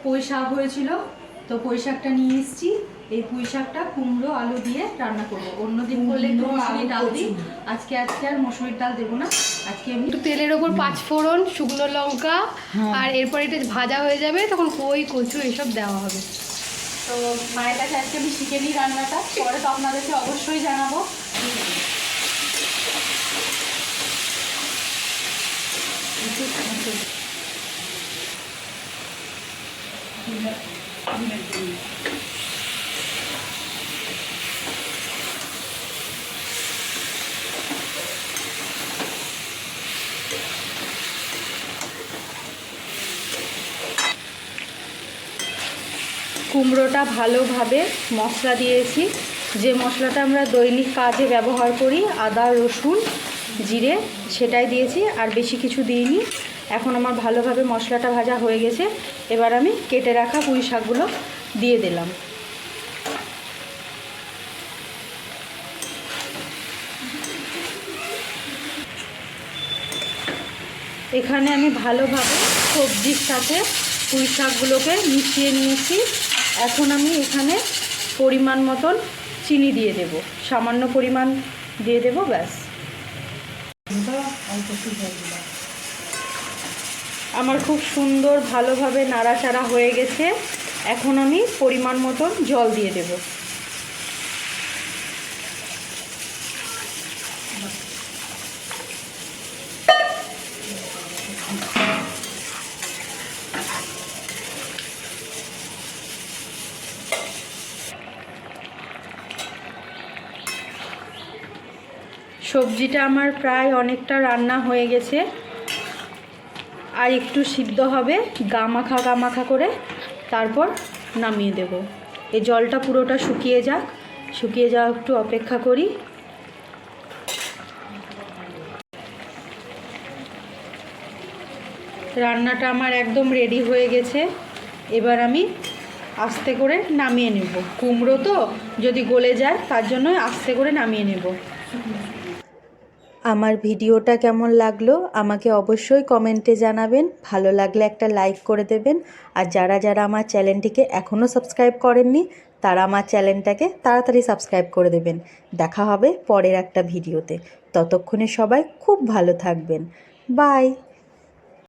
পুঁই শাক হয়েছিল, তো পুঁই শাকটা নিয়ে এসেছি। এই পুঁই শাকটা কুমড়ো আলু দিয়ে রান্না করবো। অন্যদিন করলে একটু মসুরির ডাল দিই, আজকে আর মসুরির ডাল দেবো না। আজকে আমি একটু তেলের ওপর 5 ফোড়ন, শুকনো লঙ্কা, আর এরপর এটা ভাজা হয়ে যাবে, তখন কই কচু এসব দেওয়া হবে। তো মায়ের কাছে আজকে আমি শিখে নিই রান্নাটা, পরে তো আপনাদেরকে অবশ্যই জানাবো। কুমড়োটা ভালোভাবে মশলা দিয়েছি, যে মশলাটা আমরা দৈনিক কাজে ব্যবহার করি, আদা রসুন জিরে, সেটাই দিয়েছি, আর বেশি কিছু দিইনি। এখন আমার ভালোভাবে মশলাটা ভাজা হয়ে গেছে। এবার আমি কেটে রাখা পুঁই শাকগুলো দিয়ে দিলাম। এখানে আমি ভালোভাবে সবজির সাথে পুঁই শাকগুলোকে মিশিয়ে নিয়েছি। এখন আমি এখানে পরিমাণ মতন চিনি দিয়ে দেব, সামান্য পরিমাণ দিয়ে দেব, ব্যাস। আমার খুব সুন্দর ভালোভাবে নাড়াচাড়া হয়ে গেছে। এখন আমি পরিমাণ মতন জল দিয়ে দেব। সবজিটা আমার প্রায় অনেকটা রান্না হয়ে গেছে, আর একটু সিদ্ধ হবে গামাখা করে, তারপর নামিয়ে দেব। এই জলটা পুরোটা শুকিয়ে যাওয়া একটু অপেক্ষা করি। রান্নাটা আমার একদম রেডি হয়ে গেছে। এবার আমি আস্তে করে নামিয়ে নেব। কুমড়ো তো যদি গলে যায়, তার জন্য আস্তে করে নামিয়ে নেব। আমার ভিডিওটা কেমন লাগলো আমাকে অবশ্যই কমেন্টে জানাবেন। ভালো লাগলে একটা লাইক করে দেবেন। আর যারা আমার চ্যানেলটিকে এখনও সাবস্ক্রাইব করেননি, তারা আমার চ্যানেলটাকে তাড়াতাড়ি সাবস্ক্রাইব করে দেবেন। দেখা হবে পরের একটা ভিডিওতে। ততক্ষণে সবাই খুব ভালো থাকবেন। বাই।